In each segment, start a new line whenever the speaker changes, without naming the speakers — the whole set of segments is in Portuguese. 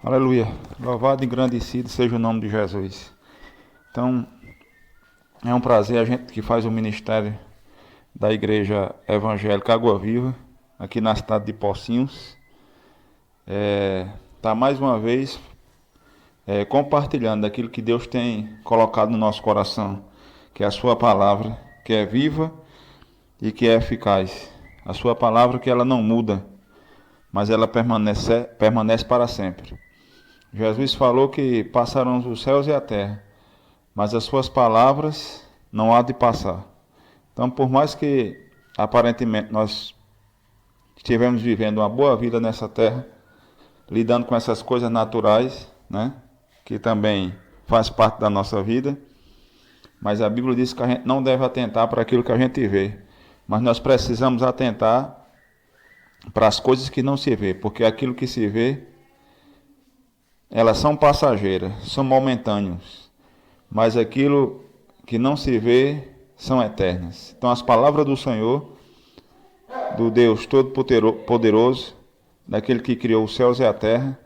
Aleluia. Louvado e engrandecido seja o nome de Jesus. Então, é um prazer a gente que faz o ministério da Igreja Evangélica Água Viva, aqui na cidade de Pocinhos. Tá mais uma vez compartilhando aquilo que Deus tem colocado no nosso coração, que é a sua palavra, que é viva e que é eficaz. A sua palavra que ela não muda, mas ela permanece para sempre. Jesus falou que passarão os céus e a terra, mas as suas palavras não há de passar. Então, por mais que aparentemente nós estivemos vivendo uma boa vida nessa terra, lidando com essas coisas naturais, né, que também faz parte da nossa vida, mas a Bíblia diz que a gente não deve atentar para aquilo que a gente vê, mas nós precisamos atentar para as coisas que não se vê, porque aquilo que se vê, elas são passageiras, são momentâneas, mas aquilo que não se vê são eternas. Então as palavras do Senhor, do Deus Todo-Poderoso, daquele que criou os céus e a terra,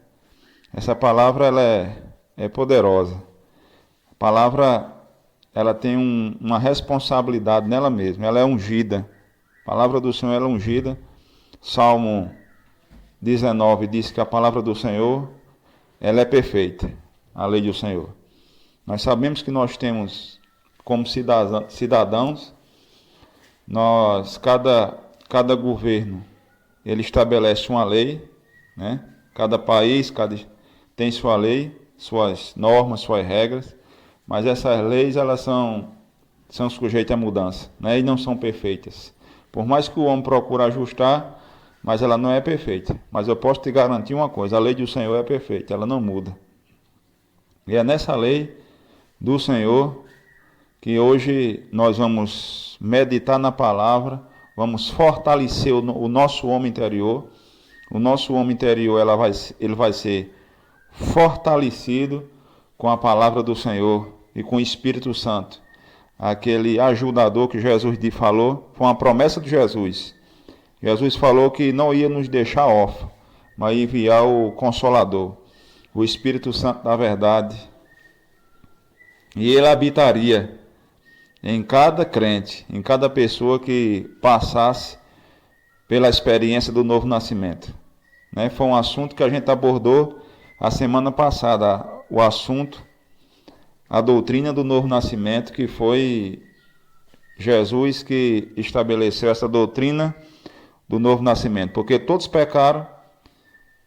essa palavra ela é poderosa. A palavra ela tem uma responsabilidade nela mesma, ela é ungida. A palavra do Senhor ela é ungida. Salmo 19 diz que a palavra do Senhor ela é perfeita, a lei do Senhor. Nós sabemos que nós temos, como cidadãos, cada governo, ele estabelece uma lei, né? Cada país tem sua lei, suas normas, suas regras, mas essas leis elas são sujeitas a mudança, né? E não são perfeitas. Por mais que o homem procure ajustar, mas ela não é perfeita. Mas eu posso te garantir uma coisa, a lei do Senhor é perfeita, ela não muda. E é nessa lei do Senhor que hoje nós vamos meditar na palavra, vamos fortalecer o nosso homem interior. O nosso homem interior ele vai ser fortalecido com a palavra do Senhor e com o Espírito Santo. Aquele ajudador que Jesus falou, foi uma promessa de Jesus. Jesus falou que não ia nos deixar órfãos, mas ia enviar o Consolador, o Espírito Santo da verdade. E ele habitaria em cada crente, em cada pessoa que passasse pela experiência do novo nascimento. Né? Foi um assunto que a gente abordou a semana passada, o assunto, a doutrina do novo nascimento, que foi Jesus que estabeleceu essa doutrina do novo nascimento, porque todos pecaram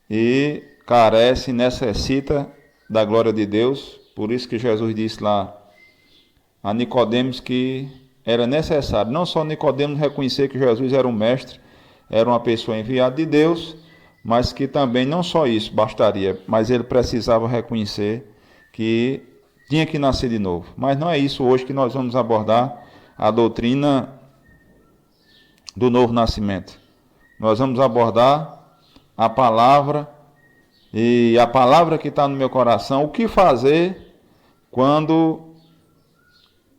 e carecem, necessitam da glória de Deus. Por isso que Jesus disse lá a Nicodemos que era necessário, não só Nicodemos reconhecer que Jesus era um mestre, era uma pessoa enviada de Deus, mas que também não só isso bastaria, mas ele precisava reconhecer que tinha que nascer de novo. Mas não é isso hoje que nós vamos abordar, a doutrina do novo nascimento. Nós vamos abordar a palavra, e a palavra que está no meu coração, o que fazer quando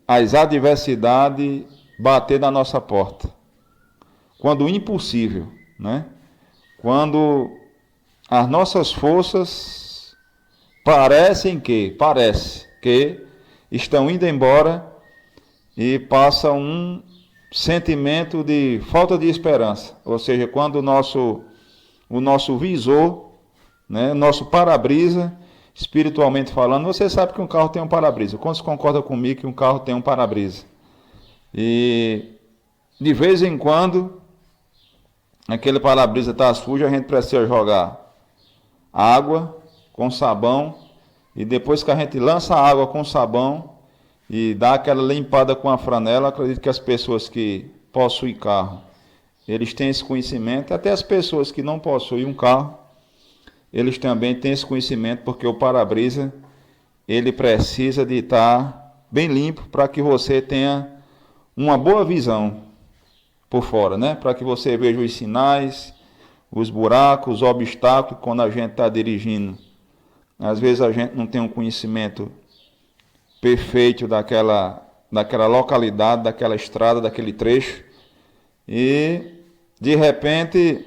as adversidades bater na nossa porta. Quando o impossível, né? Quando as nossas forças parece que estão indo embora e passa um sentimento de falta de esperança, ou seja, quando o nosso visor, né, nosso para-brisa, espiritualmente falando, você sabe que um carro tem um para-brisa. Quantos concordam comigo que um carro tem um para-brisa? E de vez em quando aquele para-brisa está sujo, a gente precisa jogar água com sabão, e depois que a gente lança a água com sabão e dá aquela limpada com a franela, acredito que as pessoas que possuem carro, eles têm esse conhecimento, até as pessoas que não possuem um carro, eles também têm esse conhecimento, porque o para-brisa, ele precisa de estar bem limpo para que você tenha uma boa visão por fora, né? Para que você veja os sinais, os buracos, os obstáculos, quando a gente está dirigindo. Às vezes a gente não tem um conhecimento perfeito daquela localidade, daquela estrada, daquele trecho, e de repente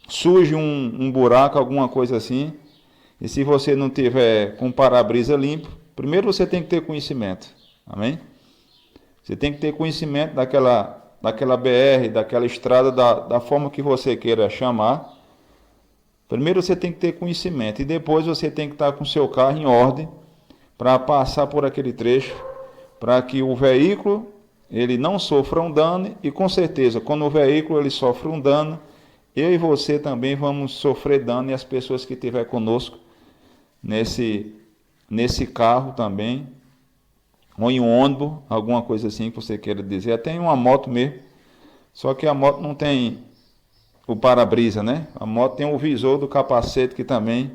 surge um buraco, alguma coisa assim, E se você não tiver com o para-brisa limpo, primeiro você tem que ter conhecimento. Amém? Você tem que ter conhecimento daquela BR, daquela estrada, da forma que você queira chamar. Primeiro você tem que ter conhecimento e depois você tem que estar com o seu carro em ordem para passar por aquele trecho, para que o veículo ele não sofra um dano e com certeza quando o veículo ele sofre um dano, eu e você também vamos sofrer dano e as pessoas que estiver conosco nesse carro também, ou em um ônibus, alguma coisa assim que você queira dizer, até em uma moto mesmo, só que a moto não tem o para-brisa, né? A moto tem o visor do capacete que também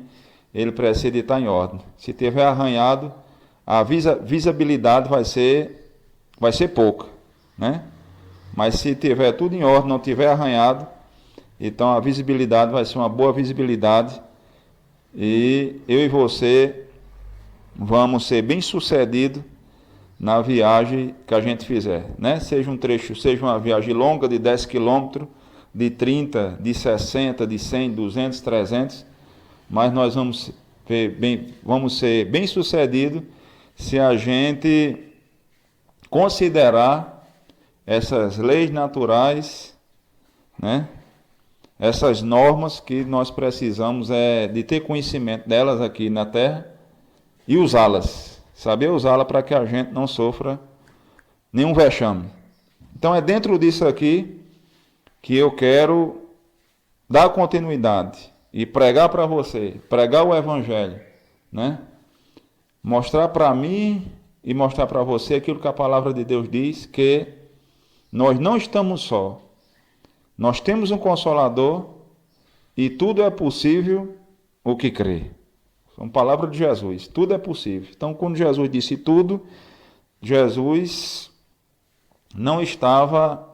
ele precisa de estar em ordem. Se tiver arranhado, a visibilidade vai ser pouca, né? Mas se tiver tudo em ordem, não tiver arranhado, então a visibilidade vai ser uma boa visibilidade e eu e você vamos ser bem sucedidos na viagem que a gente fizer, né? Seja um trecho, seja uma viagem longa de 10 quilômetros, de 30, de 60, de 100, 200, 300, mas nós vamos ser bem sucedidos se a gente considerar essas leis naturais, né? Essas normas que nós precisamos de ter conhecimento delas aqui na Terra e usá-las, saber usá-las para que a gente não sofra nenhum vexame. Então é dentro disso aqui que eu quero dar continuidade e pregar para você, pregar o Evangelho, né? Mostrar para mim e mostrar para você aquilo que a palavra de Deus diz, que nós não estamos só. Nós temos um Consolador e tudo é possível o que crê. São palavras de Jesus, tudo é possível. Então, quando Jesus disse tudo, Jesus não estava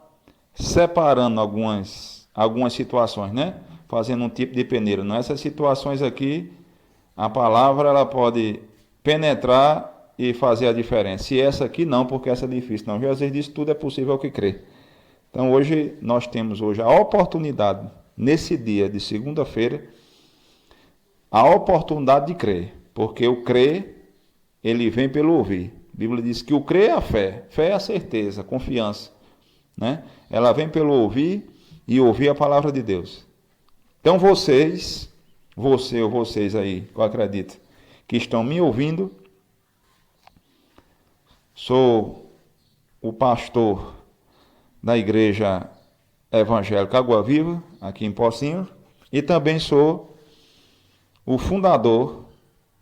separando algumas situações, né? Fazendo um tipo de peneira. Nessas situações aqui, a palavra ela pode penetrar e fazer a diferença. E essa aqui não, porque essa é difícil. Não, Jesus disse tudo é possível ao que crê. Então hoje nós temos a oportunidade, nesse dia de segunda-feira, a oportunidade de crer. Porque o crer, ele vem pelo ouvir. A Bíblia diz que o crer é a fé. Fé é a certeza, a confiança, né? Ela vem pelo ouvir e ouvir a palavra de Deus. Então você ou vocês aí, eu acredito, que estão me ouvindo, sou o pastor da Igreja Evangélica Água Viva, aqui em Pocinho, e também sou o fundador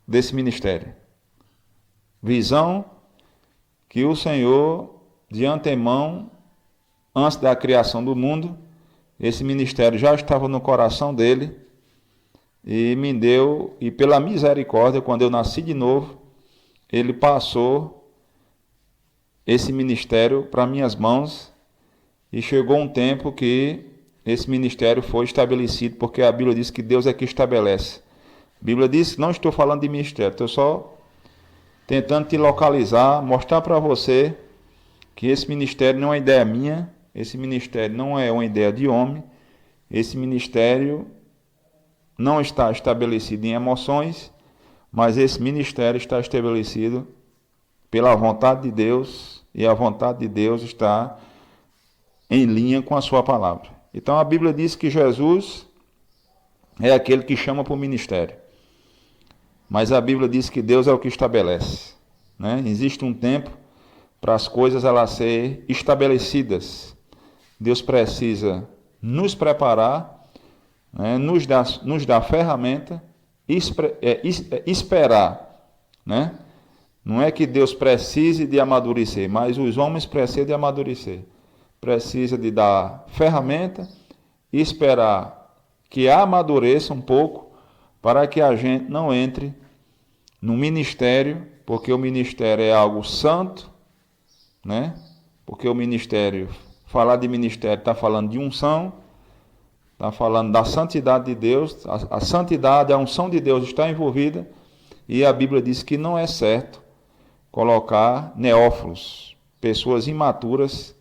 desse ministério. Visão que o Senhor, de antemão, antes da criação do mundo, esse ministério já estava no coração dele e me deu, e pela misericórdia, quando eu nasci de novo, ele passou esse ministério para minhas mãos e chegou um tempo que esse ministério foi estabelecido, porque a Bíblia diz que Deus é que estabelece. A Bíblia diz que não estou falando de ministério, estou só tentando te localizar, mostrar para você que esse ministério não é ideia minha, esse ministério não é uma ideia de homem, esse ministério não está estabelecido em emoções, mas esse ministério está estabelecido pela vontade de Deus, e a vontade de Deus está em linha com a sua palavra. Então a Bíblia diz que Jesus é aquele que chama para o ministério, mas a Bíblia diz que Deus é o que estabelece, né? Existe um tempo para as coisas elas serem estabelecidas. Deus precisa nos preparar, né? nos dar ferramenta, esperar, né? Não é que Deus precise de amadurecer, mas os homens precisam de amadurecer. Precisa de dar ferramenta e esperar que amadureça um pouco para que a gente não entre no ministério, porque o ministério é algo santo, né? Porque o ministério, falar de ministério está falando de unção, está falando da santidade de Deus, a santidade, a unção de Deus está envolvida, e a Bíblia diz que não é certo colocar neófilos, pessoas imaturas,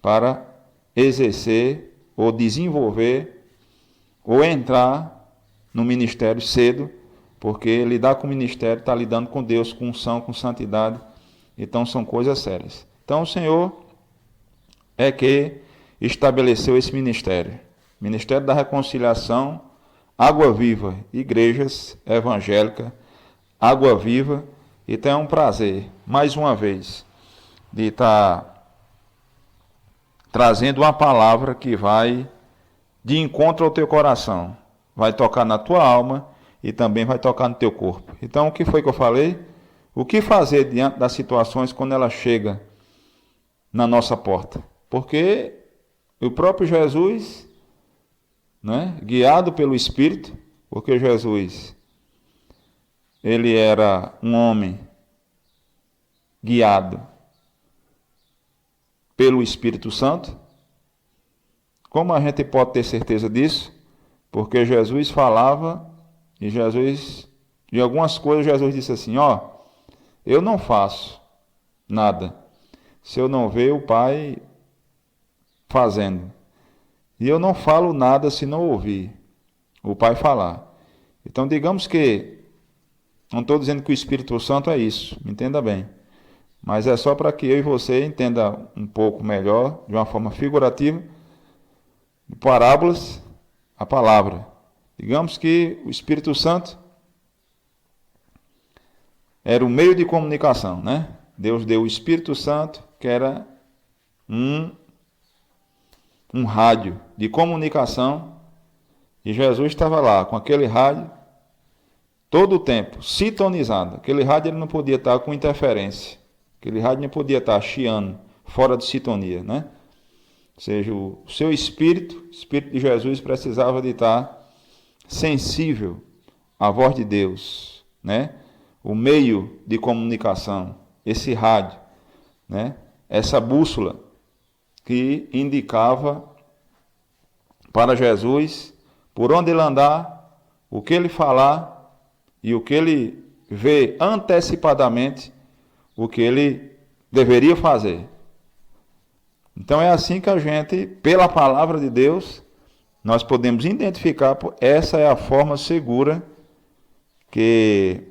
para exercer ou desenvolver ou entrar no ministério cedo, porque lidar com o ministério está lidando com Deus, com unção, com santidade. Então são coisas sérias. Então o Senhor é que estabeleceu esse ministério. Ministério da Reconciliação, Água Viva, Igrejas Evangélicas, Água Viva. Então é um prazer, mais uma vez, de estar trazendo uma palavra que vai de encontro ao teu coração. Vai tocar na tua alma e também vai tocar no teu corpo. Então o que foi que eu falei? O que fazer diante das situações quando ela chega na nossa porta? Porque o próprio Jesus, né, guiado pelo Espírito, porque Jesus, ele era um homem guiado pelo Espírito Santo. Como a gente pode ter certeza disso? Porque Jesus falava e Jesus, de algumas coisas, Jesus disse assim, eu não faço nada se eu não ver o Pai fazendo. E eu não falo nada se não ouvir o Pai falar. Então, digamos que, não estou dizendo que o Espírito Santo é isso, me entenda bem. Mas é só para que eu e você entenda um pouco melhor, de uma forma figurativa, de parábolas, a palavra. Digamos que o Espírito Santo era o meio de comunicação, né? Deus deu o Espírito Santo, que era um rádio de comunicação, e Jesus estava lá com aquele rádio todo o tempo, sintonizado. Aquele rádio ele não podia estar com interferência, aquele rádio não podia estar chiando, fora de sintonia, né? Ou seja, o seu espírito, o Espírito de Jesus, precisava de estar sensível à voz de Deus, né? O meio de comunicação, esse rádio, né? Essa bússola que indicava para Jesus por onde ele andar, o que ele falar e o que ele vê antecipadamente, o que ele deveria fazer. Então é assim que a gente, pela palavra de Deus, nós podemos identificar, essa é a forma segura que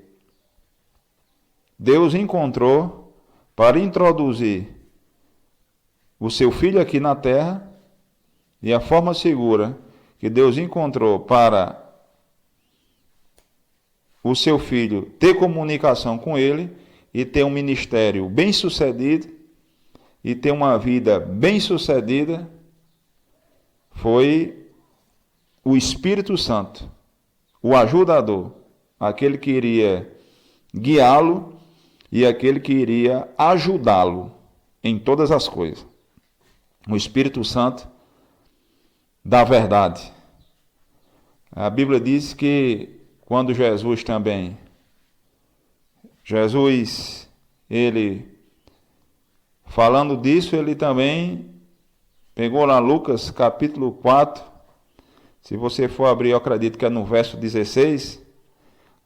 Deus encontrou para introduzir o seu filho aqui na terra, e a forma segura que Deus encontrou para o seu filho ter comunicação com ele e ter um ministério bem-sucedido e ter uma vida bem-sucedida foi o Espírito Santo, o ajudador, aquele que iria guiá-lo e aquele que iria ajudá-lo em todas as coisas. O Espírito Santo da verdade. A Bíblia diz que quando Jesus, ele falando disso, ele também pegou lá Lucas capítulo 4, se você for abrir, eu acredito que é no verso 16,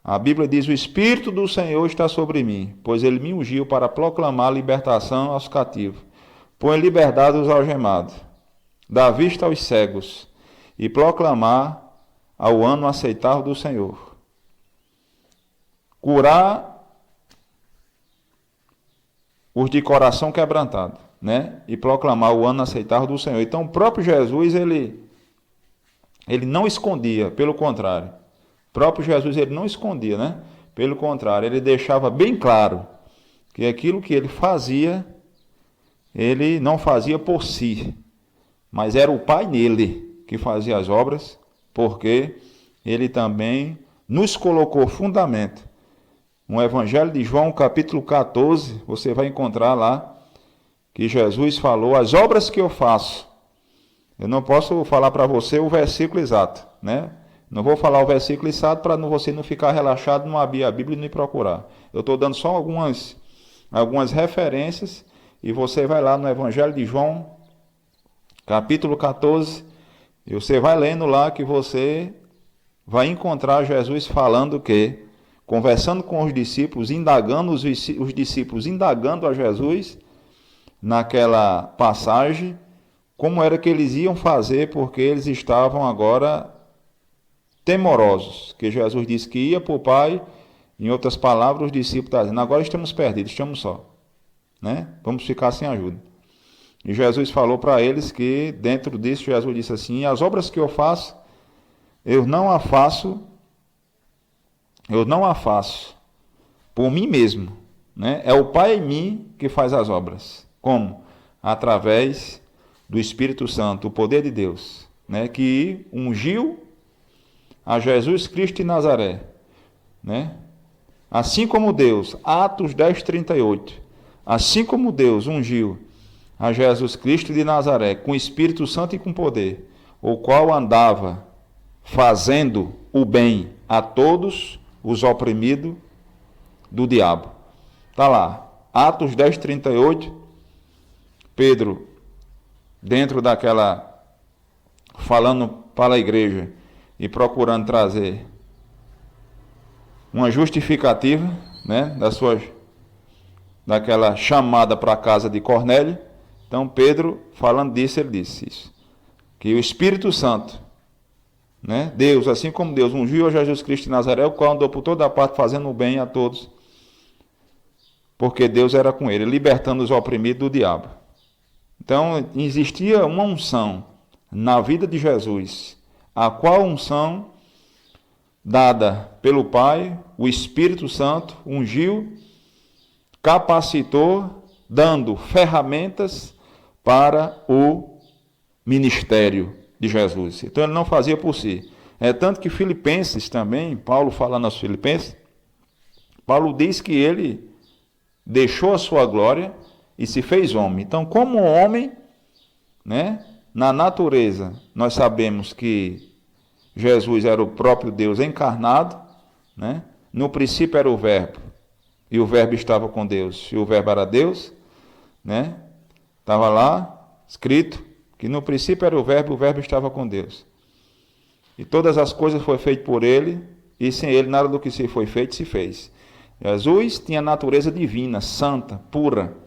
a Bíblia diz, o Espírito do Senhor está sobre mim, pois ele me ungiu para proclamar a libertação aos cativos, pôr em liberdade os algemados, dar vista aos cegos e proclamar ao ano aceitável do Senhor. Curar os de coração quebrantado, né? E proclamar o ano aceitável do Senhor. Então, o próprio Jesus, ele não escondia, pelo contrário. O próprio Jesus, ele não escondia, né? Pelo contrário, ele deixava bem claro que aquilo que ele fazia, ele não fazia por si, mas era o Pai nele que fazia as obras, porque ele também nos colocou fundamento. No Evangelho de João, capítulo 14, você vai encontrar lá que Jesus falou, as obras que eu faço, eu não posso falar para você o versículo exato, né? Não vou falar o versículo exato para você não ficar relaxado, não abrir a Bíblia e não ir procurar. Eu estou dando só algumas referências e você vai lá no Evangelho de João, capítulo 14, e você vai lendo lá que você vai encontrar Jesus falando que, conversando com os discípulos, indagando os discípulos, indagando a Jesus, naquela passagem, como era que eles iam fazer, porque eles estavam agora temorosos, que Jesus disse que ia para o Pai. Em outras palavras, os discípulos estão dizendo, agora estamos perdidos, estamos só, né? Vamos ficar sem ajuda. E Jesus falou para eles que, dentro disso, Jesus disse assim, as obras que eu faço, eu não a faço por mim mesmo, né? É o Pai em mim que faz as obras. Como? Através do Espírito Santo, o poder de Deus, né? Que ungiu a Jesus Cristo de Nazaré, né? Assim como Deus, Atos 10:38, assim como Deus ungiu a Jesus Cristo de Nazaré com Espírito Santo e com poder, o qual andava fazendo o bem a todos os oprimidos do diabo. Está lá, Atos 10:38, Pedro, dentro daquela, falando para a igreja e procurando trazer uma justificativa, né, daquela chamada para a casa de Cornélio. Então Pedro, falando disso, ele disse isso, que o Espírito Santo, né, Deus, assim como Deus ungiu a Jesus Cristo de Nazaré, o qual andou por toda a parte fazendo o bem a todos, porque Deus era com ele, libertando os oprimidos do diabo. Então existia uma unção na vida de Jesus, a qual unção dada pelo Pai, o Espírito Santo ungiu, capacitou, dando ferramentas para o ministério de Jesus. Então ele não fazia por si. É tanto que Filipenses também, Paulo falando aos Filipenses, Paulo diz que ele deixou a sua glória e se fez homem. Então, como homem, né, na natureza, nós sabemos que Jesus era o próprio Deus encarnado, né? No princípio era o Verbo, e o Verbo estava com Deus, e o Verbo era Deus, né? Estava lá escrito que no princípio era o Verbo estava com Deus. E todas as coisas foram feitas por ele, e sem ele nada do que se foi feito se fez. Jesus tinha natureza divina, santa, pura,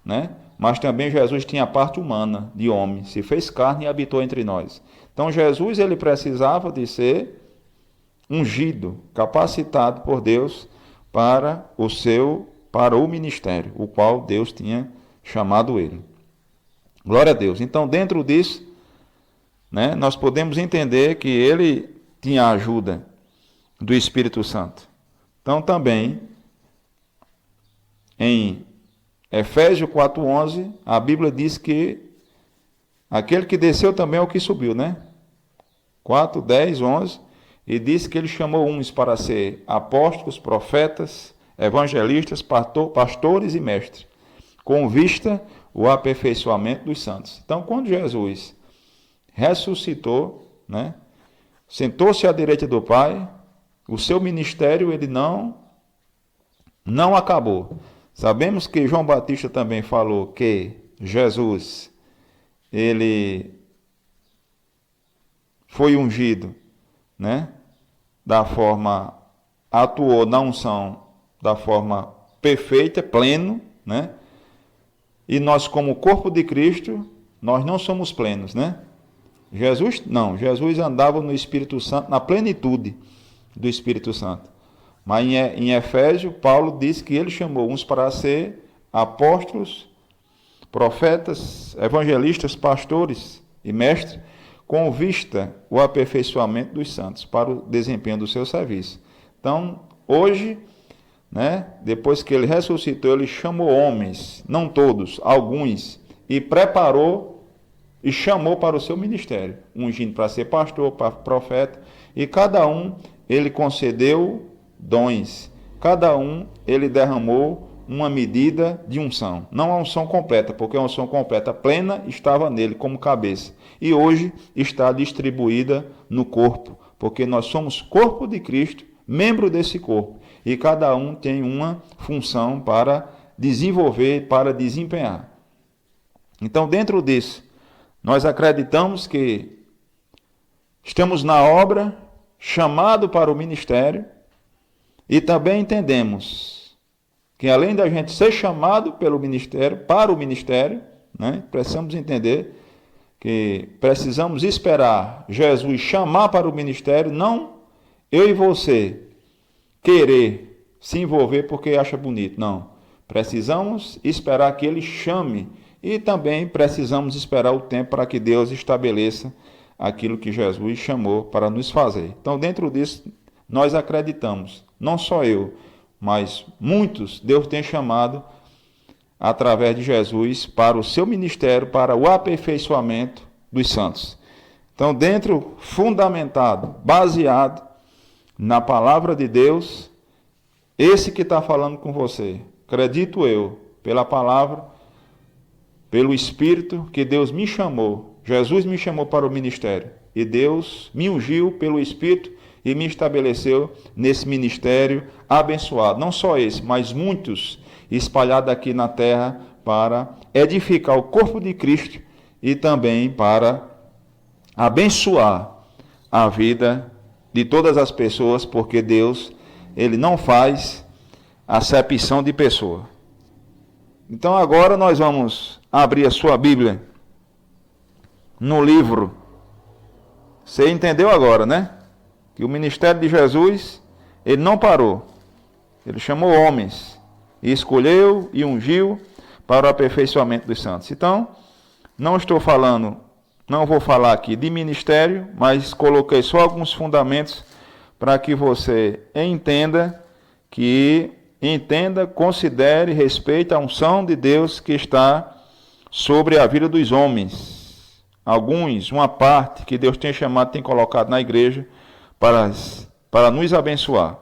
né? Mas também Jesus tinha a parte humana de homem, se fez carne e habitou entre nós. Então Jesus ele precisava de ser ungido, capacitado por Deus para o ministério, o qual Deus tinha chamado ele. Glória a Deus. Então, dentro disso, né, nós podemos entender que ele tinha a ajuda do Espírito Santo. Então, também, em Efésios 4:11, a Bíblia diz que aquele que desceu também é o que subiu, né? 4, 10, 11, e diz que ele chamou uns para ser apóstolos, profetas, evangelistas, pastores e mestres, com vista o aperfeiçoamento dos santos. Então, quando Jesus ressuscitou, né, sentou-se à direita do Pai, o seu ministério ele não acabou. Sabemos que João Batista também falou que Jesus, ele foi ungido, né, atuou na unção da forma perfeita, pleno, né, e nós como corpo de Cristo, nós não somos plenos, né? Jesus andava no Espírito Santo, na plenitude do Espírito Santo. Mas em Efésios, Paulo diz que ele chamou uns para ser apóstolos, profetas, evangelistas, pastores e mestres, com vista o aperfeiçoamento dos santos para o desempenho do seu serviço. Então, hoje, né, depois que ele ressuscitou, ele chamou homens, não todos, alguns, e preparou e chamou para o seu ministério, ungindo para ser pastor, para profeta, e cada um ele concedeu dons, cada um ele derramou uma medida de unção, não a unção completa, porque a unção completa plena estava nele como cabeça, e hoje está distribuída no corpo, porque nós somos corpo de Cristo, membro desse corpo, e cada um tem uma função para desenvolver, para desempenhar. Então, dentro disso, nós acreditamos que estamos na obra, chamado para o ministério, e também entendemos que além da gente ser chamado pelo ministério, para o ministério, né, precisamos entender que precisamos esperar Jesus chamar para o ministério, não eu e você querer se envolver porque acha bonito. Não. Precisamos esperar que Ele chame e também precisamos esperar o tempo para que Deus estabeleça aquilo que Jesus chamou para nos fazer. Então, dentro disso, nós acreditamos, não só eu, mas muitos Deus tem chamado através de Jesus para o seu ministério, para o aperfeiçoamento dos santos. Então, dentro, fundamentado, baseado na palavra de Deus, esse que está falando com você, acredito eu, pela palavra, pelo Espírito que Deus me chamou, Jesus me chamou para o ministério, e Deus me ungiu pelo Espírito e me estabeleceu nesse ministério abençoado. Não só esse, mas muitos espalhados aqui na terra para edificar o corpo de Cristo e também para abençoar a vida de todas as pessoas, porque Deus, Ele não faz acepção de pessoa. Então agora nós vamos abrir a sua Bíblia no livro. Você entendeu agora, né? Que o ministério de Jesus, Ele não parou. Ele chamou homens e escolheu e ungiu para o aperfeiçoamento dos santos. Então, não vou falar aqui de ministério, mas coloquei só alguns fundamentos para que você entenda, considere, respeite a unção de Deus que está sobre a vida dos homens. Alguns, uma parte que Deus tem chamado, tem colocado na igreja para nos abençoar.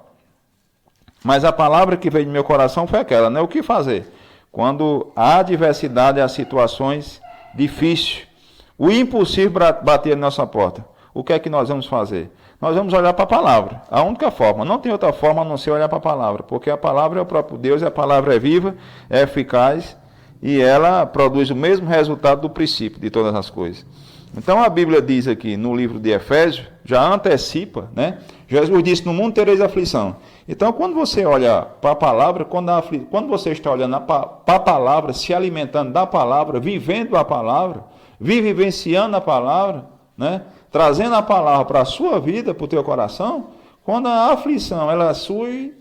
Mas a palavra que veio do meu coração foi aquela, né? O que fazer? Quando há adversidade, há situações difíceis, o impossível bater na nossa porta. O que é que nós vamos fazer? Nós vamos olhar para a palavra. A única forma, não tem outra forma a não ser olhar para a palavra, porque a palavra é o próprio Deus, e a palavra é viva, é eficaz, e ela produz o mesmo resultado do princípio de todas as coisas. Então a Bíblia diz aqui no livro de Efésios, já antecipa, né? Jesus disse, no mundo tereis aflição. Então quando você olha para a palavra, quando você está olhando para a palavra, se alimentando da palavra, vivendo a palavra, vivenciando a palavra, né? Trazendo a palavra para a sua vida, para o teu coração, quando a aflição ela surge,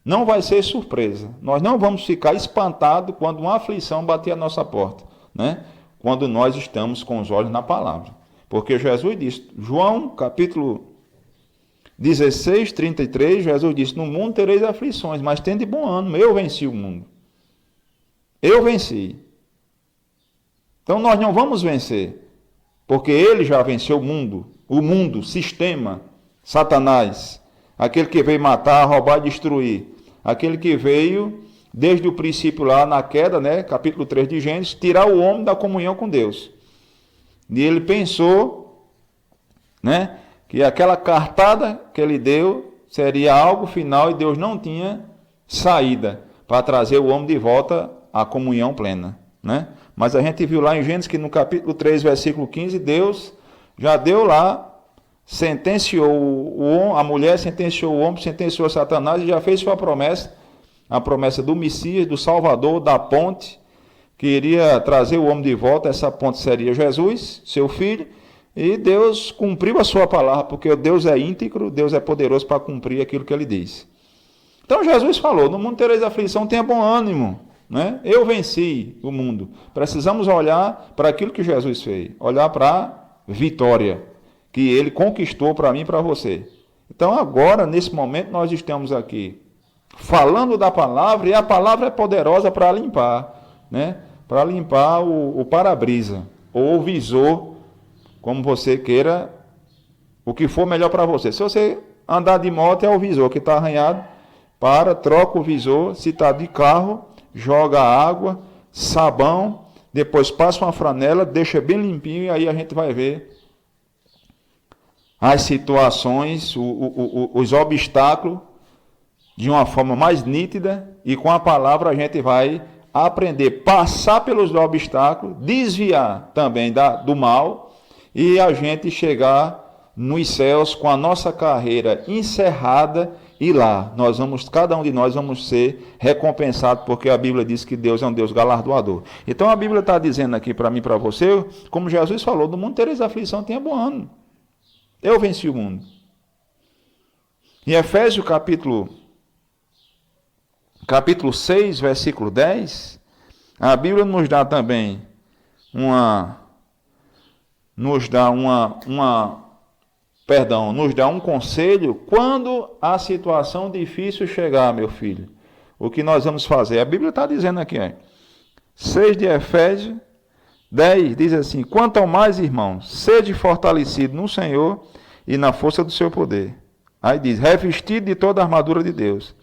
não vai ser surpresa. Nós não vamos ficar espantados quando uma aflição bater a nossa porta, né? Quando nós estamos com os olhos na palavra. Porque Jesus disse, João capítulo 16, 33, Jesus disse, no mundo tereis aflições, mas tende bom ânimo, eu venci o mundo. Eu venci. Então nós não vamos vencer, porque Ele já venceu o mundo, sistema, Satanás, aquele que veio matar, roubar e destruir, aquele que veio desde o princípio lá na queda, né, capítulo 3 de Gênesis, tirar o homem da comunhão com Deus. E ele pensou, né, que aquela cartada que ele deu seria algo final e Deus não tinha saída para trazer o homem de volta à comunhão plena, né? Mas a gente viu lá em Gênesis que no capítulo 3, versículo 15, Deus já deu lá, sentenciou a mulher, sentenciou o homem, sentenciou Satanás e já fez sua promessa, a promessa do Messias, do Salvador, da ponte, que iria trazer o homem de volta. Essa ponte seria Jesus, seu filho, e Deus cumpriu a sua palavra, porque Deus é íntegro, Deus é poderoso para cumprir aquilo que Ele diz. Então Jesus falou, no mundo tereis aflição, tenha bom ânimo, né? Eu venci o mundo. Precisamos olhar para aquilo que Jesus fez, olhar para a vitória que Ele conquistou para mim e para você. Então agora, nesse momento, nós estamos aqui falando da palavra, e a palavra é poderosa para limpar, né? Para limpar o para-brisa, ou o visor, como você queira, o que for melhor para você. Se você andar de moto, é o visor que está arranhado, troca o visor. Se está de carro, joga água, sabão, depois passa uma franela, deixa bem limpinho, e aí a gente vai ver as situações, os obstáculos, de uma forma mais nítida, e com a palavra a gente vai aprender a passar pelos obstáculos, desviar também do mal, e a gente chegar nos céus com a nossa carreira encerrada, e lá cada um de nós vamos ser recompensado, porque a Bíblia diz que Deus é um Deus galardoador. Então a Bíblia está dizendo aqui para mim e para você, como Jesus falou, no mundo tereis aflição, tenha bom ânimo. Eu venci o mundo. Em Efésios capítulo 6, versículo 10, a Bíblia nos dá também nos dá um conselho quando a situação difícil chegar, meu filho. O que nós vamos fazer? A Bíblia está dizendo aqui, 6 de Efésios 10, diz assim: quanto ao mais, irmãos, sede fortalecido no Senhor e na força do seu poder. Aí diz: revestido de toda a armadura de Deus,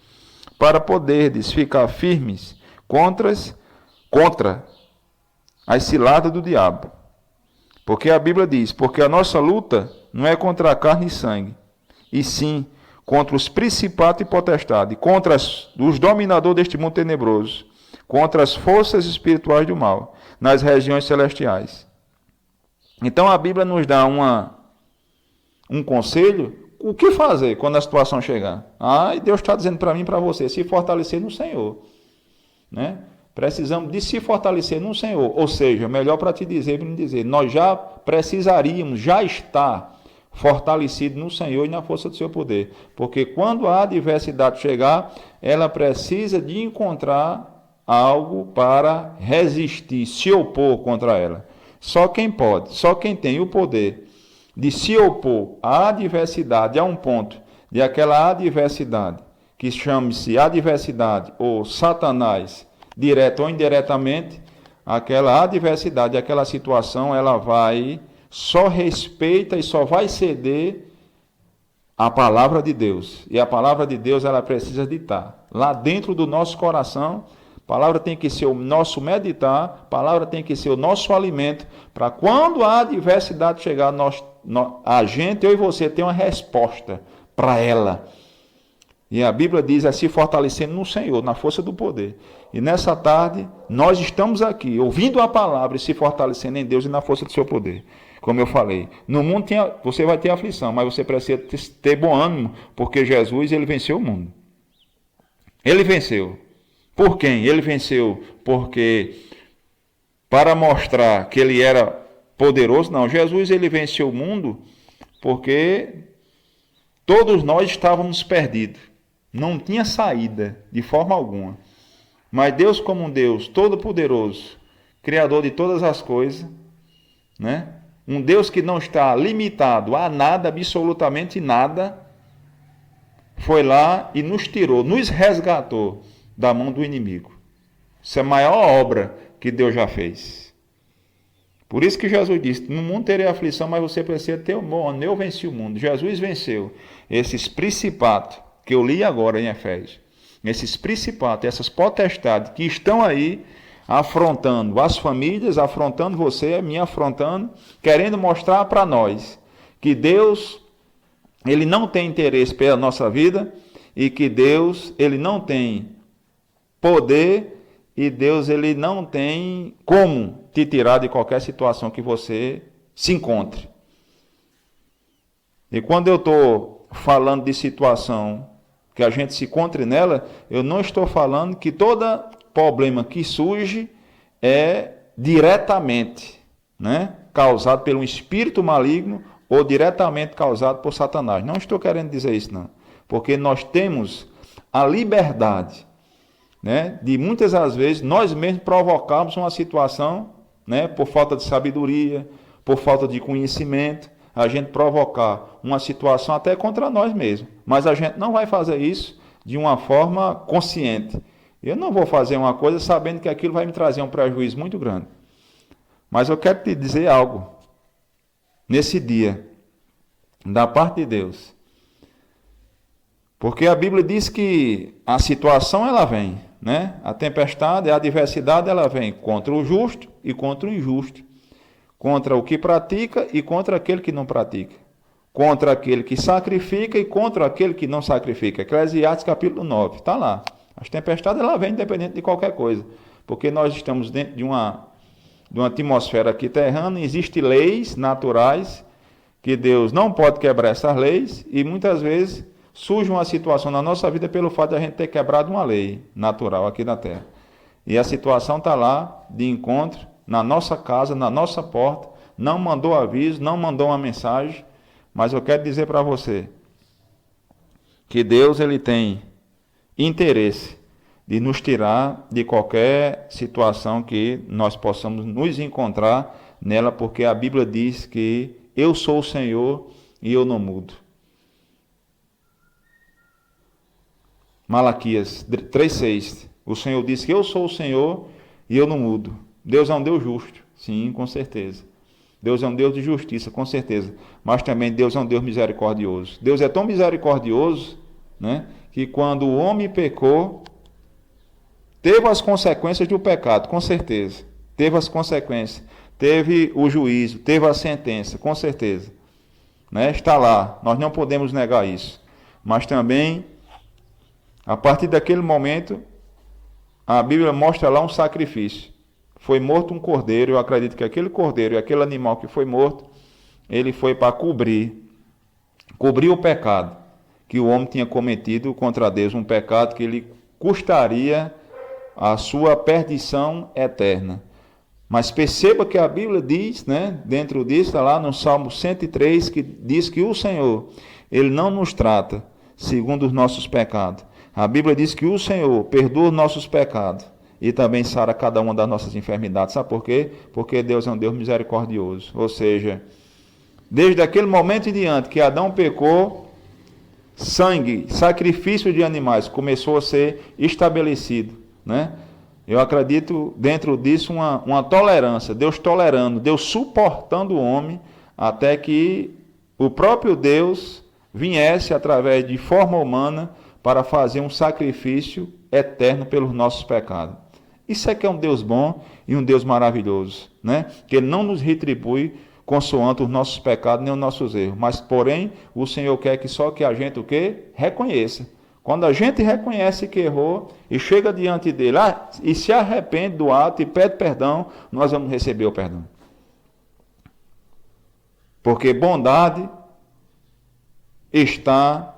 para poderdes ficar firmes contra as ciladas do diabo. Porque a Bíblia diz: porque a nossa luta não é contra a carne e sangue, e sim contra os principados e potestades, contra os dominadores deste mundo tenebroso, contra as forças espirituais do mal, nas regiões celestiais. Então a Bíblia nos dá um conselho. O que fazer quando a situação chegar? E Deus está dizendo para mim e para você: se fortalecer no Senhor. Né? Precisamos de se fortalecer no Senhor. Ou seja, melhor para te dizer e para me dizer, nós já precisaríamos, já estar fortalecido no Senhor e na força do seu poder. Porque quando a adversidade chegar, ela precisa de encontrar algo para resistir, se opor contra ela. Só quem pode, só quem tem o poder de se opor à adversidade a um ponto de aquela adversidade que chame-se adversidade ou Satanás, direto ou indiretamente, aquela adversidade, aquela situação, ela só respeita e só vai ceder a palavra de Deus. E a palavra de Deus, ela precisa ditar lá dentro do nosso coração. A palavra tem que ser o nosso meditar, a palavra tem que ser o nosso alimento, para quando a adversidade chegar, a gente, eu e você, tem uma resposta para ela. E a Bíblia diz: se fortalecendo no Senhor, na força do poder. E nessa tarde, nós estamos aqui, ouvindo a palavra e se fortalecendo em Deus e na força do seu poder. Como eu falei, no mundo você vai ter aflição, mas você precisa ter bom ânimo, porque Jesus, ele venceu o mundo. Ele venceu. Por quem? Ele venceu porque, para mostrar que ele era poderoso, não. Jesus, ele venceu o mundo porque todos nós estávamos perdidos. Não tinha saída de forma alguma. Mas Deus, como um Deus todo-poderoso, Criador de todas as coisas, né? Um Deus que não está limitado a nada, absolutamente nada, foi lá e nos tirou, nos resgatou da mão do inimigo. Isso é a maior obra que Deus já fez. Por isso que Jesus disse: no mundo terei aflição, mas você precisa ter o bom ânimo. Eu venci o mundo. Jesus venceu esses principados que eu li agora em Efésios. Esses principados, essas potestades que estão aí afrontando as famílias, afrontando você, me afrontando, querendo mostrar para nós que Deus, ele não tem interesse pela nossa vida e que Deus, ele não tem poder e Deus, ele não tem como te tirar de qualquer situação que você se encontre. E quando eu estou falando de situação que a gente se encontre nela, eu não estou falando que todo problema que surge é diretamente, né, causado por um espírito maligno ou diretamente causado por Satanás. Não estou querendo dizer isso, não. Porque nós temos a liberdade, né, de muitas das vezes nós mesmos provocarmos uma situação, né, por falta de sabedoria, por falta de conhecimento, a gente provocar uma situação até contra nós mesmos. Mas a gente não vai fazer isso de uma forma consciente. Eu não vou fazer uma coisa sabendo que aquilo vai me trazer um prejuízo muito grande. Mas eu quero te dizer algo. Nesse dia, da parte de Deus. Porque a Bíblia diz que a situação ela vem, né? A tempestade, a adversidade ela vem contra o justo e contra o injusto. Contra o que pratica e contra aquele que não pratica. Contra aquele que sacrifica e contra aquele que não sacrifica. Eclesiastes capítulo 9, está lá. As tempestades ela vem independente de qualquer coisa. Porque nós estamos dentro de uma atmosfera aqui terrena, existem leis naturais que Deus não pode quebrar essas leis e muitas vezes surge uma situação na nossa vida pelo fato de a gente ter quebrado uma lei natural aqui na terra. E a situação está lá de encontro na nossa casa, na nossa porta, não mandou aviso, não mandou uma mensagem, mas eu quero dizer para você que Deus ele tem interesse de nos tirar de qualquer situação que nós possamos nos encontrar nela, porque a Bíblia diz que eu sou o Senhor e eu não mudo. Malaquias 3,6. O Senhor diz que eu sou o Senhor e eu não mudo. Deus é um Deus justo, sim, com certeza. Deus é um Deus de justiça, com certeza. Mas também Deus é um Deus misericordioso. Deus é tão misericordioso, né, que quando o homem pecou, teve as consequências do pecado, com certeza. Teve as consequências. Teve o juízo, teve a sentença, com certeza. Né? Está lá, nós não podemos negar isso. Mas também, a partir daquele momento, a Bíblia mostra lá um sacrifício. Foi morto um cordeiro, eu acredito que aquele cordeiro e aquele animal que foi morto, ele foi para cobrir o pecado que o homem tinha cometido contra Deus, um pecado que lhe custaria a sua perdição eterna. Mas perceba que a Bíblia diz, né, dentro disso, está lá no Salmo 103, que diz que o Senhor, ele não nos trata segundo os nossos pecados. A Bíblia diz que o Senhor perdoa os nossos pecados e também sara cada uma das nossas enfermidades. Sabe por quê? Porque Deus é um Deus misericordioso. Ou seja, desde aquele momento em diante que Adão pecou, sangue, sacrifício de animais começou a ser estabelecido, né? Eu acredito dentro disso uma tolerância, Deus tolerando, Deus suportando o homem, até que o próprio Deus viesse através de forma humana para fazer um sacrifício eterno pelos nossos pecados. Isso é que é um Deus bom e um Deus maravilhoso, né? Que Ele não nos retribui consoante os nossos pecados nem os nossos erros, mas porém o Senhor quer que só que a gente o quê? Reconheça. Quando a gente reconhece que errou e chega diante dele e se arrepende do ato e pede perdão, nós vamos receber o perdão. Porque bondade está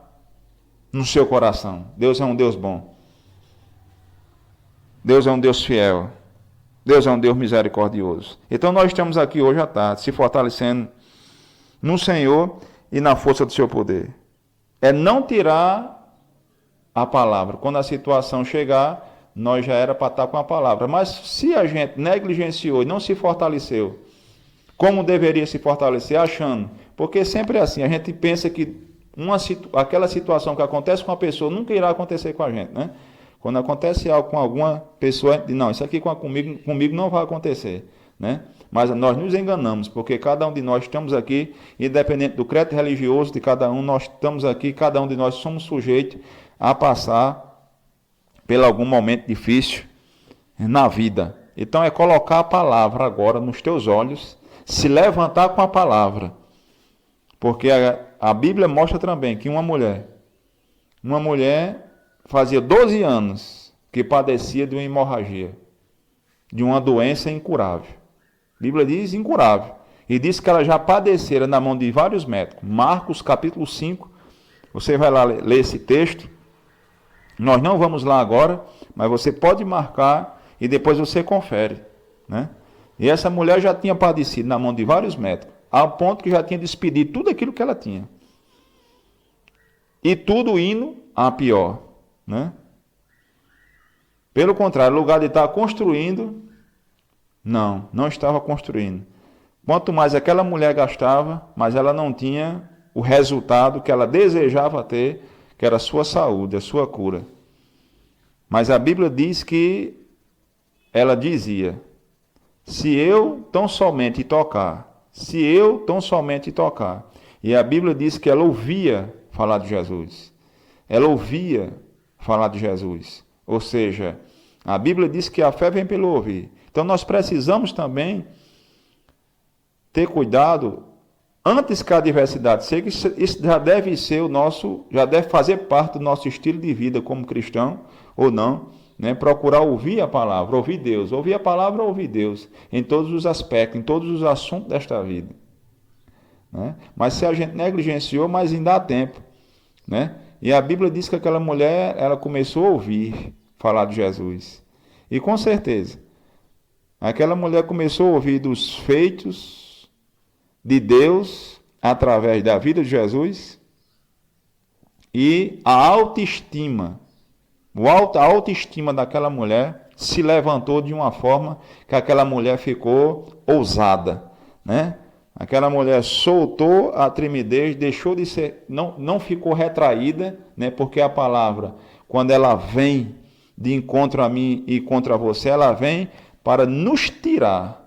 no seu coração. Deus é um Deus bom. Deus é um Deus fiel. Deus é um Deus misericordioso. Então nós estamos aqui hoje à tarde, se fortalecendo no Senhor e na força do seu poder. É não tirar a palavra. Quando a situação chegar, nós já era para estar com a palavra. Mas se a gente negligenciou e não se fortaleceu, como deveria se fortalecer? Achando. Porque sempre é assim, a gente pensa que aquela situação que acontece com a pessoa nunca irá acontecer com a gente, né? Quando acontece algo com alguma pessoa, a gente diz, não, isso aqui comigo não vai acontecer, né? Mas nós nos enganamos, porque cada um de nós estamos aqui, independente do credo religioso de cada um, nós estamos aqui, cada um de nós somos sujeitos a passar por algum momento difícil na vida. Então é colocar a palavra agora nos teus olhos, se levantar com a palavra. Porque a Bíblia mostra também que uma mulher fazia 12 anos que padecia de uma hemorragia, de uma doença incurável. A Bíblia diz incurável. E diz que ela já padecera na mão de vários médicos. Marcos capítulo 5, você vai lá ler esse texto. Nós não vamos lá agora, mas você pode marcar e depois você confere, né? E essa mulher já tinha padecido na mão de vários médicos, ao ponto que já tinha despedido tudo aquilo que ela tinha. E tudo indo a pior, né? Pelo contrário, no lugar de estar construindo, não estava construindo. Quanto mais aquela mulher gastava, mais ela não tinha o resultado que ela desejava ter, que era a sua saúde, a sua cura. Mas a Bíblia diz que ela dizia, se eu tão somente tocar, e a Bíblia diz que ela ouvia falar de Jesus. Ela ouvia falar de Jesus. Ou seja, a Bíblia diz que a fé vem pelo ouvir. Então nós precisamos também ter cuidado antes que a adversidade chegue. Isso já deve ser já deve fazer parte do nosso estilo de vida como cristão ou não, né? Procurar ouvir a palavra, ouvir Deus, ouvir a palavra, ouvir Deus em todos os aspectos, em todos os assuntos desta vida, né? Mas se a gente negligenciou, mas ainda há tempo, né? E a Bíblia diz que aquela mulher, ela começou a ouvir falar de Jesus. E com certeza, aquela mulher começou a ouvir dos feitos de Deus através da vida de Jesus. E a autoestima, a autoestima daquela mulher se levantou de uma forma que aquela mulher ficou ousada, né? Aquela mulher soltou a timidez, deixou de ser, não ficou retraída, né? Porque a palavra, quando ela vem de encontro a mim e contra você, ela vem para nos tirar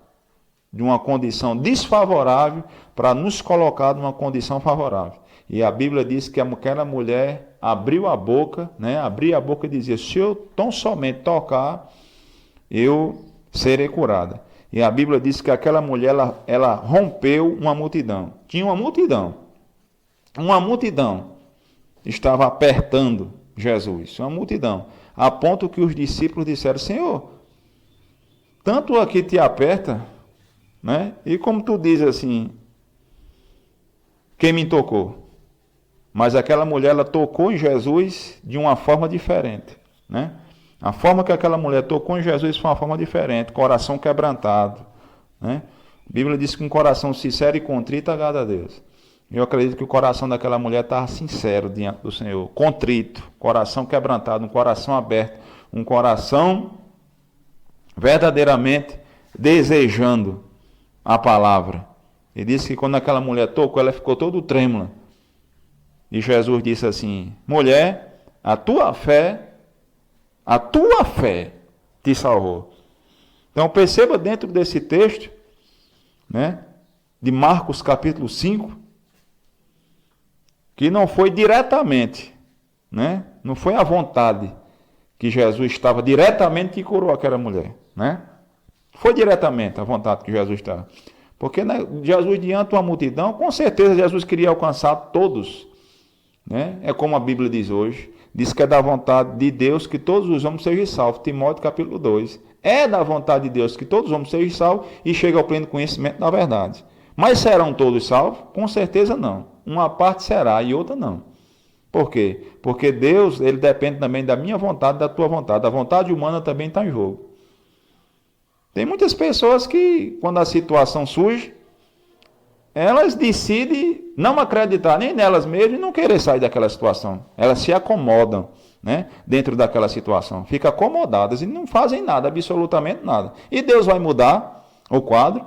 de uma condição desfavorável para nos colocar numa condição favorável. E a Bíblia diz que aquela mulher abriu a boca, né? Abria a boca e dizia: se eu tão somente tocar, eu serei curada. E a Bíblia diz que aquela mulher, ela rompeu uma multidão. Tinha uma multidão. Uma multidão estava apertando Jesus. Uma multidão. A ponto que os discípulos disseram: Senhor, tanto aqui te aperta, né? E como tu diz assim, quem me tocou? Mas aquela mulher, ela tocou em Jesus de uma forma diferente, né? A forma que aquela mulher tocou em Jesus foi uma forma diferente, coração quebrantado, né? A Bíblia diz que um coração sincero e contrito agrada a Deus. Eu acredito que o coração daquela mulher estava sincero diante do Senhor, contrito, coração quebrantado, um coração aberto, um coração verdadeiramente desejando a palavra. E disse que quando aquela mulher tocou, ela ficou toda trêmula. E Jesus disse assim: mulher, a tua fé te salvou. Então perceba dentro desse texto, né, de Marcos capítulo 5, que não foi diretamente, né, não foi à vontade que Jesus estava diretamente e curou aquela mulher, né? Foi diretamente a vontade que Jesus estava. Porque, né, Jesus diante de uma multidão, com certeza Jesus queria alcançar todos, né? É como a Bíblia diz hoje, diz que é da vontade de Deus que todos os homens sejam salvos. Timóteo capítulo 2. É da vontade de Deus que todos os homens sejam salvos e cheguem ao pleno conhecimento da verdade. Mas serão todos salvos? Com certeza não. Uma parte será e outra não. Por quê? Porque Deus, ele depende também da minha vontade, da tua vontade. A vontade humana também está em jogo. Tem muitas pessoas que, quando a situação surge, elas decidem não acreditar nem nelas mesmas e não querer sair daquela situação. Elas se acomodam, né, dentro daquela situação. Ficam acomodadas e não fazem nada, absolutamente nada. E Deus vai mudar o quadro?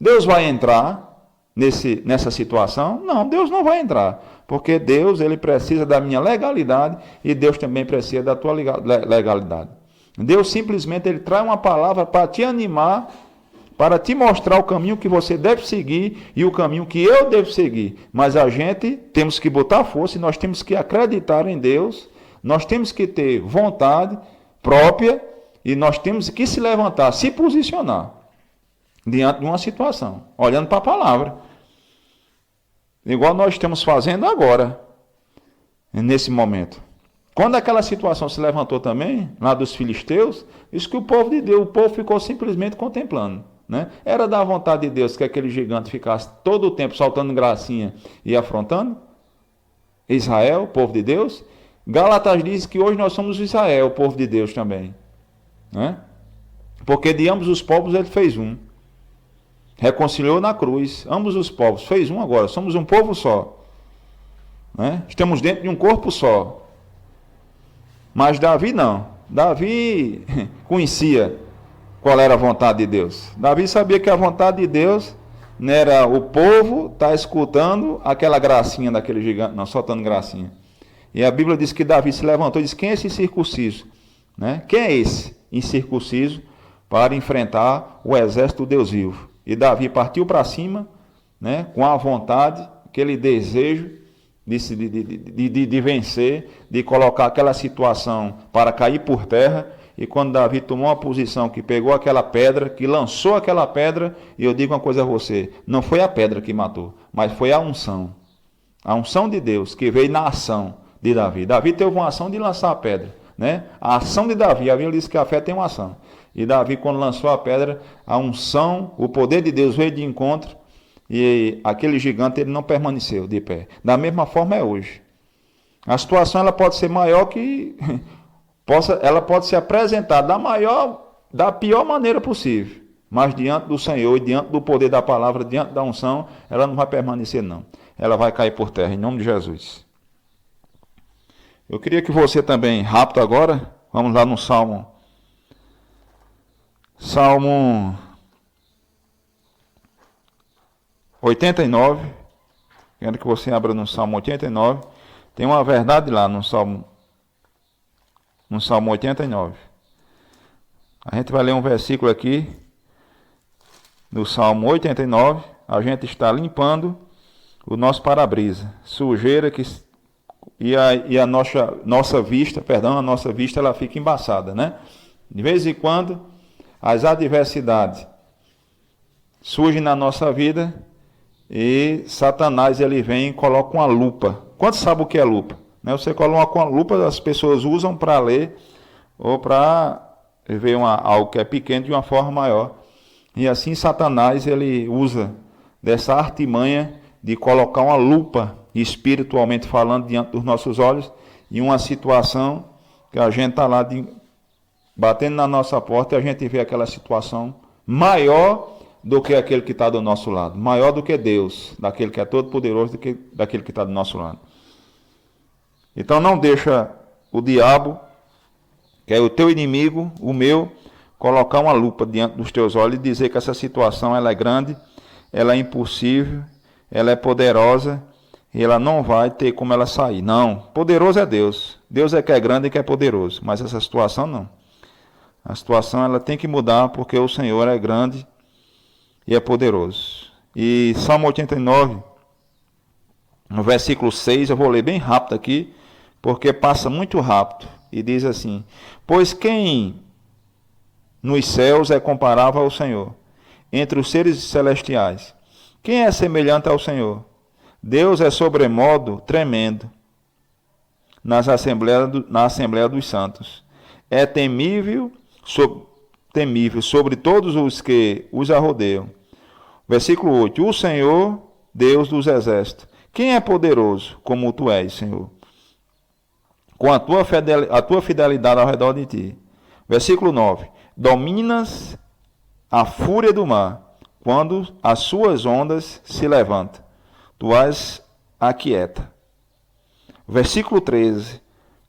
Deus vai entrar nessa situação? Não, Deus não vai entrar. Porque Deus, ele precisa da minha legalidade e Deus também precisa da tua legalidade. Deus simplesmente ele traz uma palavra para te animar, para te mostrar o caminho que você deve seguir e o caminho que eu devo seguir. Mas a gente temos que botar força e nós temos que acreditar em Deus, nós temos que ter vontade própria e nós temos que se levantar, se posicionar diante de uma situação, olhando para a palavra. Igual nós estamos fazendo agora, nesse momento. Quando aquela situação se levantou também, lá dos filisteus, isso que o povo de Deus, o povo ficou simplesmente contemplando, né? Era da vontade de Deus que aquele gigante ficasse todo o tempo soltando gracinha e afrontando Israel, o povo de Deus. Gálatas diz que hoje nós somos Israel, o povo de Deus também, né? Porque de ambos os povos ele fez um. Reconciliou na cruz, ambos os povos, fez um agora, somos um povo só, né? Estamos dentro de um corpo só. Mas Davi não, Davi conhecia qual era a vontade de Deus. Davi sabia que a vontade de Deus não era o povo estar escutando aquela gracinha daquele gigante, não, soltando gracinha. E a Bíblia diz que Davi se levantou e disse: quem é esse incircunciso? Né? Quem é esse incircunciso para enfrentar o exército do Deus vivo? E Davi partiu para cima, né, com a vontade, aquele desejo de vencer, de colocar aquela situação para cair por terra. E quando Davi tomou uma posição que pegou aquela pedra, que lançou aquela pedra, e eu digo uma coisa a você, não foi a pedra que matou, mas foi a unção de Deus que veio na ação de Davi. Davi teve uma ação de lançar a pedra, né? A ação de Davi, a Bíblia diz que a fé tem uma ação. E Davi, quando lançou a pedra, a unção, o poder de Deus veio de encontro, e aquele gigante ele não permaneceu de pé. Da mesma forma é hoje. A situação ela pode ser maior que... ela pode se apresentar da pior maneira possível. Mas diante do Senhor e diante do poder da palavra, diante da unção, ela não vai permanecer não. Ela vai cair por terra, em nome de Jesus. Eu queria que você também, rápido agora, vamos lá no Salmo 89. Quero que você abra no Salmo 89. Tem uma verdade lá no Salmo 89. A gente vai ler um versículo aqui do Salmo 89. A gente está limpando o nosso para-brisa. Sujeira que e a nossa vista, a nossa vista ela fica embaçada, né? De vez em quando as adversidades surgem na nossa vida e Satanás ele vem e coloca uma lupa. Quantos sabem o que é lupa? Né? Você coloca uma lupa, as pessoas usam para ler ou para ver algo que é pequeno de uma forma maior. E assim Satanás ele usa dessa artimanha de colocar uma lupa, espiritualmente falando, diante dos nossos olhos, em uma situação que a gente está lá batendo na nossa porta e a gente vê aquela situação maior do que aquele que está do nosso lado, maior do que Deus, daquele que é todo poderoso, daquele que está do nosso lado. Então não deixa o diabo, que é o teu inimigo, o meu, colocar uma lupa diante dos teus olhos e dizer que essa situação ela é grande, ela é impossível, ela é poderosa e ela não vai ter como ela sair. Não, poderoso é Deus. Deus é que é grande e que é poderoso, mas essa situação não. A situação ela tem que mudar porque o Senhor é grande e é poderoso. E Salmo 89, no versículo 6, eu vou ler bem rápido aqui, porque passa muito rápido. E diz assim: pois quem nos céus é comparável ao Senhor, entre os seres celestiais? Quem é semelhante ao Senhor? Deus é sobremodo tremendo na Assembleia dos Santos. É temível sobre todos os que os arrodeiam. Versículo 8. O Senhor, Deus dos exércitos. Quem é poderoso como tu és, Senhor? Com a tua fidelidade ao redor de ti. Versículo 9. Dominas a fúria do mar, quando as suas ondas se levantam. Tu as aquieta. Versículo 13.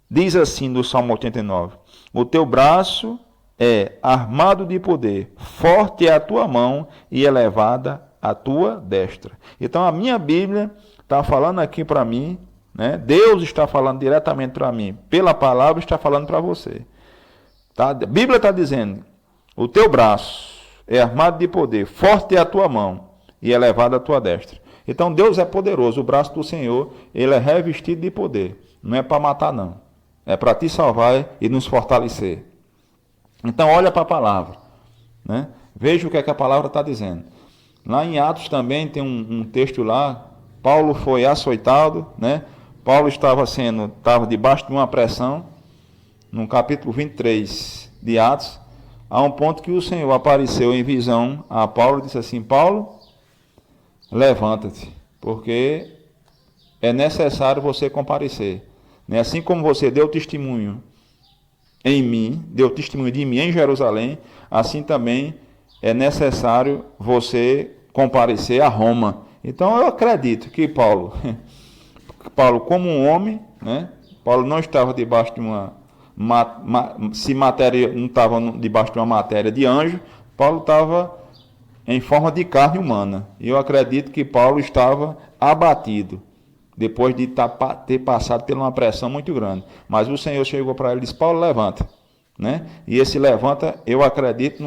Diz assim no Salmo 89. O teu braço é armado de poder, forte é a tua mão e elevada a tua destra. Então a minha Bíblia está falando aqui para mim, né? Deus está falando diretamente para mim, pela palavra está falando para você. Tá? A Bíblia está dizendo, o teu braço é armado de poder, forte é a tua mão e elevada a tua destra. Então Deus é poderoso, o braço do Senhor, ele é revestido de poder. Não é para matar não, é para te salvar e nos fortalecer. Então olha para a palavra, né? Veja o que é que a palavra está dizendo. Lá em Atos também tem um texto lá, Paulo foi açoitado, né? Paulo estava debaixo de uma pressão, no capítulo 23 de Atos, há um ponto que o Senhor apareceu em visão a Paulo e disse assim: Paulo, levanta-te, porque é necessário você comparecer. Assim como você deu testemunho em mim, deu testemunho de mim em Jerusalém, assim também é necessário você comparecer a Roma. Então eu acredito que Paulo como um homem, né? Paulo não estava debaixo de uma não estava debaixo de uma matéria de anjo, Paulo estava em forma de carne humana. E eu acredito que Paulo estava abatido, depois de ter passado por uma pressão muito grande. Mas o Senhor chegou para ele e disse: Paulo, levanta. Né? E esse levanta, eu acredito,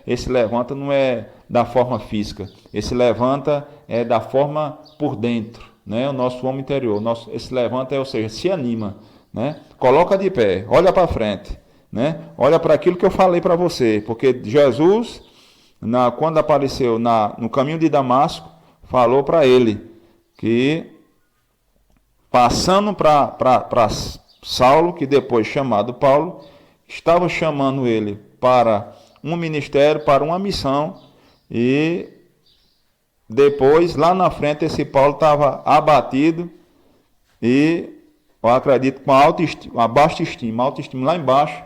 esse levanta não é da forma física. Esse levanta é da forma por dentro, né? O nosso homem interior. Esse levanta, ou seja, se anima, né? Coloca de pé, olha para frente, né? Olha para aquilo que eu falei para você, porque Jesus, quando apareceu no caminho de Damasco, falou para ele que, passando para Saulo, que depois chamado Paulo, estava chamando ele para um ministério, para uma missão, e depois, lá na frente, esse Paulo estava abatido e, eu acredito, com a baixa estima lá embaixo,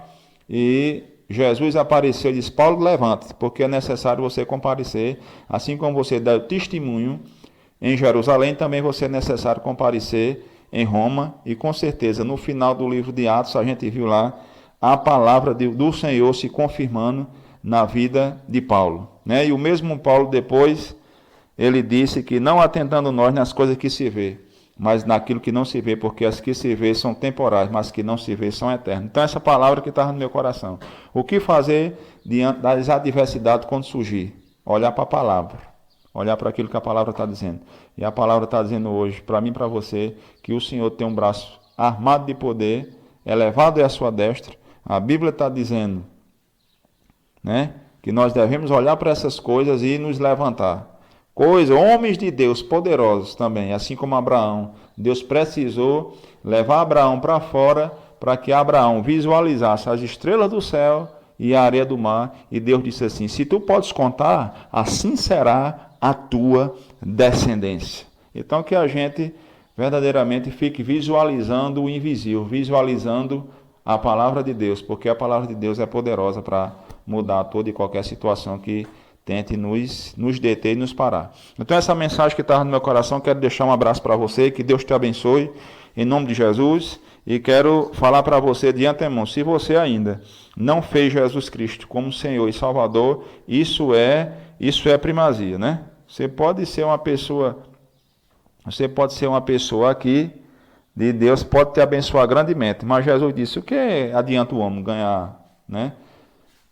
e Jesus apareceu e disse: Paulo, levanta-se, porque é necessário você comparecer, assim como você deu testemunho em Jerusalém, também você é necessário comparecer em Roma, e com certeza no final do livro de Atos a gente viu lá a palavra do Senhor se confirmando na vida de Paulo, né? E o mesmo Paulo depois, ele disse que não atentando nós nas coisas que se vê, mas naquilo que não se vê, porque as que se vê são temporais, mas que não se vê são eternas. Então essa palavra que estava no meu coração. O que fazer diante das adversidades quando surgir? Olhar para a palavra, olhar para aquilo que a palavra está dizendo. E a palavra está dizendo hoje, para mim e para você, que o Senhor tem um braço armado de poder, elevado é a sua destra. A Bíblia está dizendo, né, que nós devemos olhar para essas coisas e nos levantar. Homens de Deus poderosos também, assim como Abraão. Deus precisou levar Abraão para fora para que Abraão visualizasse as estrelas do céu e a areia do mar. E Deus disse assim: se tu podes contar, assim será a tua descendência. Então que a gente verdadeiramente fique visualizando o invisível, visualizando a palavra de Deus, porque a palavra de Deus é poderosa para mudar toda e qualquer situação que tente nos deter e nos parar. Então essa mensagem que estava no meu coração, quero deixar um abraço para você, que Deus te abençoe, em nome de Jesus, e quero falar para você de antemão, se você ainda não fez Jesus Cristo como Senhor e Salvador, isso é primazia, né? Você pode ser uma pessoa aqui, de Deus pode te abençoar grandemente, mas Jesus disse, o que adianta o homem ganhar, né?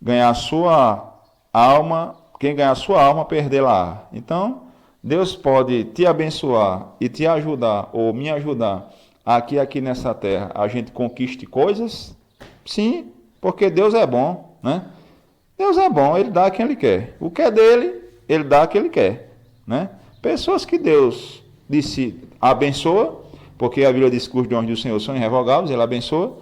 Ganhar a sua alma, quem ganhar a sua alma, perdê-la. Então, Deus pode te abençoar e te ajudar, ou me ajudar, aqui nessa terra, a gente conquiste coisas? Sim, porque Deus é bom, né? Deus é bom, Ele dá a quem Ele quer. O que é dele, Ele dá a quem Ele quer, né? Pessoas que Deus disse, abençoa, porque a Bíblia diz que os dons do Senhor são irrevogáveis, Ele abençoa,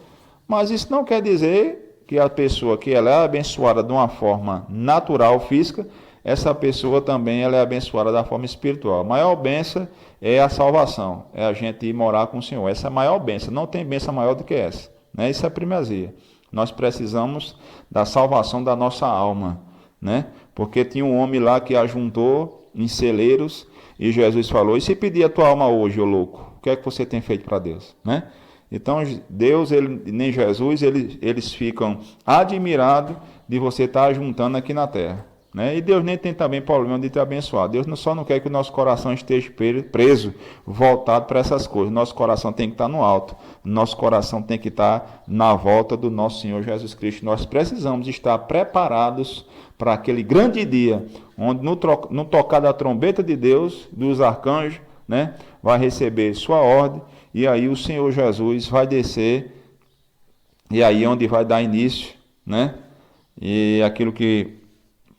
mas isso não quer dizer que a pessoa que ela é abençoada de uma forma natural, física, essa pessoa também ela é abençoada da forma espiritual. A maior bênção é a salvação, é a gente ir morar com o Senhor. Essa é a maior bênção, não tem bênção maior do que essa, né? Isso é primazia. Nós precisamos da salvação da nossa alma, né? Porque tinha um homem lá que ajuntou em celeiros e Jesus falou, e se pedir a tua alma hoje, ô louco, o que é que você tem feito para Deus, né? Então, Deus, nem Jesus, eles ficam admirados de você estar juntando aqui na terra, né? E Deus nem tem também problema de te abençoar. Deus só não quer que o nosso coração esteja preso, voltado para essas coisas. Nosso coração tem que estar no alto. Nosso coração tem que estar na volta do nosso Senhor Jesus Cristo. Nós precisamos estar preparados para aquele grande dia, onde no tocar da trombeta de Deus, dos arcanjos, né, vai receber sua ordem, e aí o Senhor Jesus vai descer, e aí é onde vai dar início, né? E aquilo que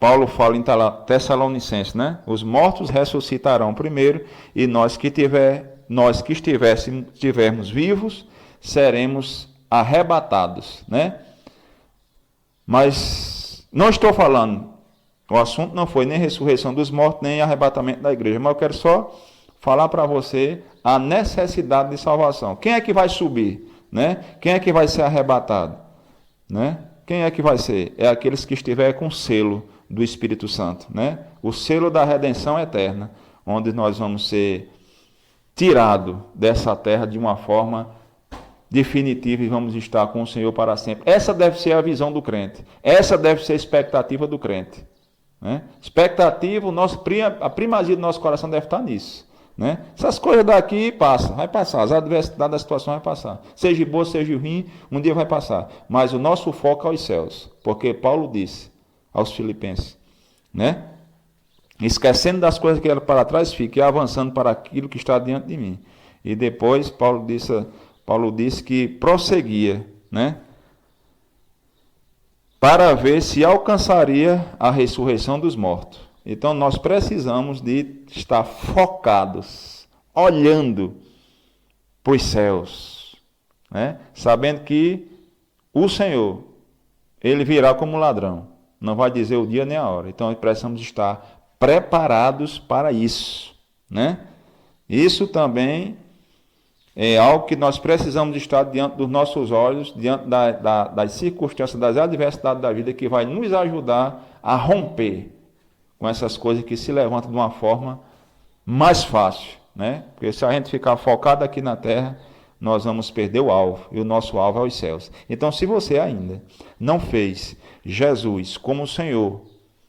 Paulo fala em Tessalonicenses, né? Os mortos ressuscitarão primeiro, e nós que estivermos vivos, seremos arrebatados, né? Mas não estou falando, o assunto não foi nem ressurreição dos mortos, nem arrebatamento da igreja, mas eu quero só falar para você a necessidade de salvação. Quem é que vai subir, né? Quem é que vai ser arrebatado, né? Quem é que vai ser? É aqueles que estiver com o selo do Espírito Santo, né? O selo da redenção eterna, onde nós vamos ser tirados dessa terra de uma forma definitiva e vamos estar com o Senhor para sempre. Essa deve ser a visão do crente. Essa deve ser a expectativa do crente, né? Expectativa, a primazia do nosso coração deve estar nisso, né? Essas coisas daqui vai passar, as adversidades da situação vai passar, seja boa, seja ruim, um dia vai passar, mas o nosso foco é aos céus, porque Paulo disse aos Filipenses, né? Esquecendo das coisas que eram para trás, fique avançando para aquilo que está diante de mim. E depois Paulo disse que prosseguia, né? Para ver se alcançaria a ressurreição dos mortos. Então nós precisamos de estar focados, olhando para os céus, né? Sabendo que o Senhor, Ele virá como ladrão, não vai dizer o dia nem a hora. Então precisamos estar preparados para isso, né? Isso também é algo que nós precisamos estar diante dos nossos olhos, diante das circunstâncias, das adversidades da vida, que vai nos ajudar a romper com essas coisas que se levantam de uma forma mais fácil, né? Porque se a gente ficar focado aqui na terra, nós vamos perder o alvo, e o nosso alvo é os céus. Então, se você ainda não fez Jesus como Senhor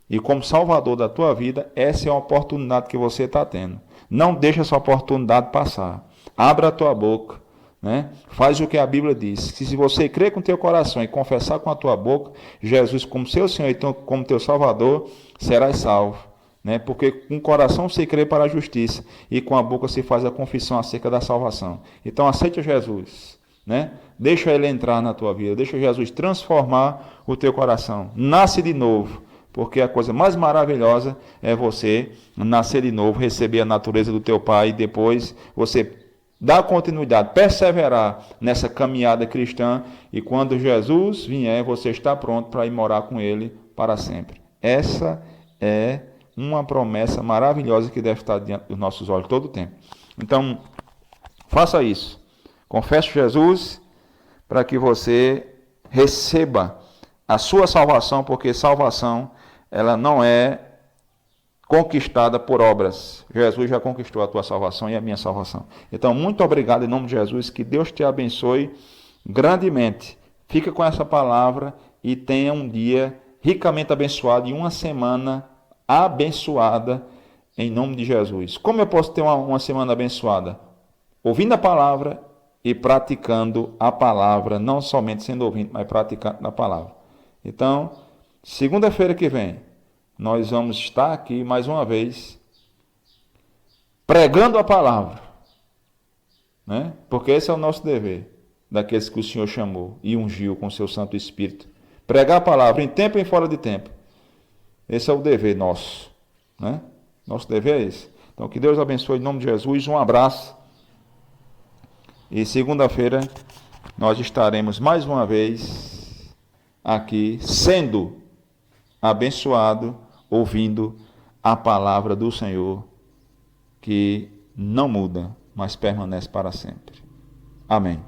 e como Salvador da tua vida, essa é uma oportunidade que você está tendo. Não deixe essa oportunidade passar. Abra a tua boca, né? Faz o que a Bíblia diz, que se você crer com o teu coração e confessar com a tua boca Jesus como seu Senhor e como teu Salvador, serás salvo, né? Porque com o coração se crê para a justiça e com a boca se faz a confissão acerca da salvação. Então aceita Jesus, né? Deixa ele entrar na tua vida, deixa Jesus transformar o teu coração. Nasce de novo, porque a coisa mais maravilhosa é você nascer de novo, receber a natureza do teu Pai e depois você dar continuidade, perseverar nessa caminhada cristã, e quando Jesus vier, você está pronto para ir morar com Ele para sempre. Essa é uma promessa maravilhosa que deve estar diante dos nossos olhos todo o tempo. Então, faça isso. Confesse Jesus para que você receba a sua salvação, porque salvação, ela não é conquistada por obras. Jesus já conquistou a tua salvação e a minha salvação. Então, muito obrigado em nome de Jesus, que Deus te abençoe grandemente. Fica com essa palavra e tenha um dia ricamente abençoado e uma semana abençoada em nome de Jesus. Como eu posso ter uma semana abençoada? Ouvindo a palavra e praticando a palavra, não somente sendo ouvindo, mas praticando a palavra. Então, segunda-feira que vem, nós vamos estar aqui mais uma vez pregando a palavra, né? Porque esse é o nosso dever, daqueles que o Senhor chamou e ungiu com o seu Santo Espírito. Pregar a palavra em tempo e fora de tempo. Esse é o dever nosso, né? Nosso dever é esse. Então, que Deus abençoe em nome de Jesus. Um abraço. E segunda-feira nós estaremos mais uma vez aqui sendo abençoado, ouvindo a palavra do Senhor, que não muda, mas permanece para sempre. Amém.